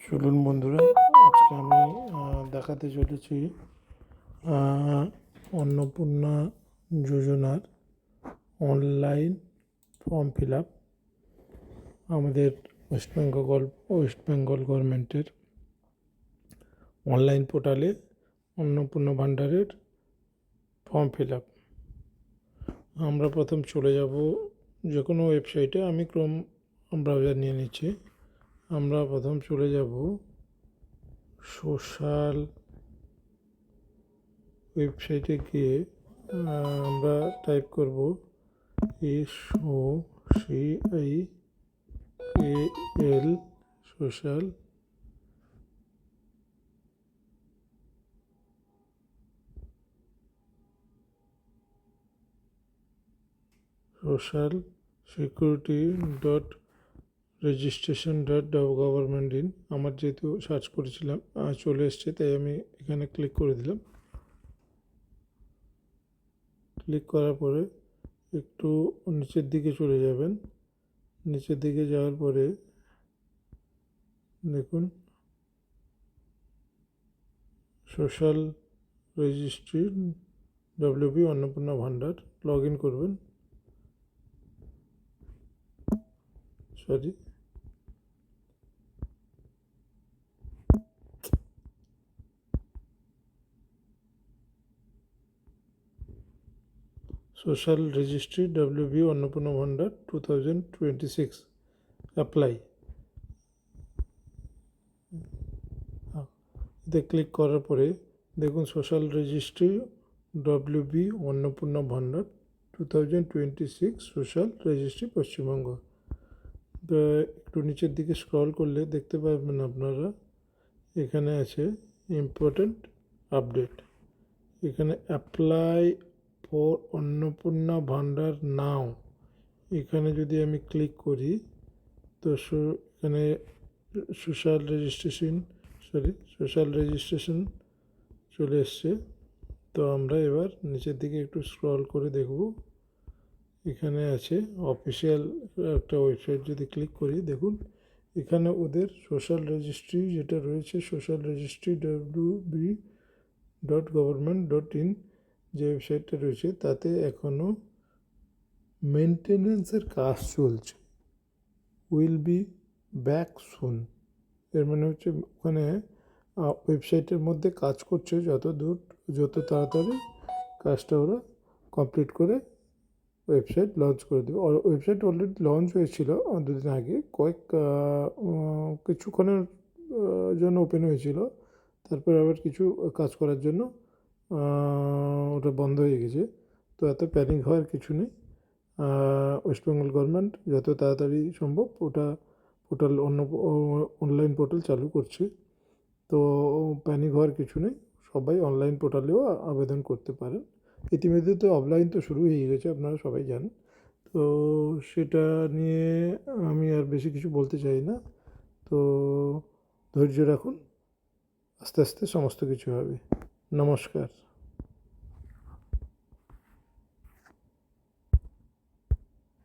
চলুন বন্ধুরা, আজকে আমি দেখাতে চলেছি অন্নপূর্ণা যোজনার অনলাইন ফর্ম ফিল আপ আমাদের ওয়েস্ট বেঙ্গল গভর্নমেন্টের অনলাইন পোর্টালে অন্নপূর্ণা ভাণ্ডারের ফর্ম ফিল আপ। আমরা প্রথম চলে যাব যে কোনো ওয়েবসাইটে। আমি ক্রোম ব্রাউজার নিয়ে নিচ্ছি। আমরা প্রথম চলে যাব সোশ্যাল ওয়েবসাইটে গিয়ে আমরা টাইপ করব SOCIAL social security dot registration dot government in. আমার যেহেতু সার্চ করেছিলাম চলে এসছে, তাই আমি এখানে ক্লিক করে দিলাম। ক্লিক করার পরে একটু নিচের দিকে চলে যাবেন। নিচের দিকে যাওয়ার পরে দেখুন সোশ্যাল রেজিস্ট্রি WB অন্নপূর্ণা ভাণ্ডার। লগ ইন করবেন। সোশ্যাল রেজিস্ট্রি WB অন্নপূর্ণা ভাণ্ডার 2026 অ্যাপ্লাই। এতে ক্লিক করার পরে দেখুন সোশ্যাল রেজিস্ট্রি WB অন্নপূর্ণা ভাণ্ডার 2026 সোশ্যাল রেজিস্ট্রি পশ্চিমবঙ্গ। তো একটু নিচের দিকে স্ক্রল করলে দেখতে পাবেন আপনারা এখানে আছে ইম্পর্ট্যান্ট আপডেট। এখানে অ্যাপ্লাই ফর অন্নপূর্ণা ভাণ্ডার নাও, এখানে যদি আমি ক্লিক করি তো এখানে সোশ্যাল রেজিস্ট্রেশন চলে এসছে। তো আমরা এবার নিচের দিকে একটু স্ক্রল করে দেখব। এখানে আছে অফিসিয়াল একটা ওয়েবসাইট। যদি ক্লিক করি দেখুন এখানে ওদের সোশ্যাল রেজিস্ট্রি যেটা রয়েছে, সোশ্যাল রেজিস্ট্রি wb.government.in যে ওয়েবসাইটটা রয়েছে, তাতে এখনও মেনটেন্যান্সের কাজ চলছে। Will be back soon. এর মানে হচ্ছে ওখানে ওয়েবসাইটের মধ্যে কাজ করছে, যত তাড়াতাড়ি কাজটা ওরা কমপ্লিট করে ওয়েবসাইট লঞ্চ করে দেবে। ওয়েবসাইট অলরেডি লঞ্চ হয়েছিল দুদিন আগে, কিছুক্ষণের জন্য ওপেন হয়েছিল, তারপর আবার কিছু কাজ করার জন্য ওটা বন্ধ হয়ে গেছে। তো এত প্যানিক হওয়ার কিছু নেই। ওয়েস্ট বেঙ্গল গভর্নমেন্ট যত তাড়াতাড়ি সম্ভব ওটা অনলাইন পোর্টাল চালু করছে। তো প্যানিক হওয়ার কিছু নেই, সবাই অনলাইন পোর্টালেও আবেদন করতে পারেন। ইতিমধ্যে তো অফলাইন তো শুরু হয়ে গেছে, আপনারা সবাই জানেন। তো সেটা নিয়ে আমি আর বেশি কিছু বলতে চাই না। তো ধৈর্য রাখুন, আস্তে আস্তে সমস্ত কিছু হবে। নমস্কার।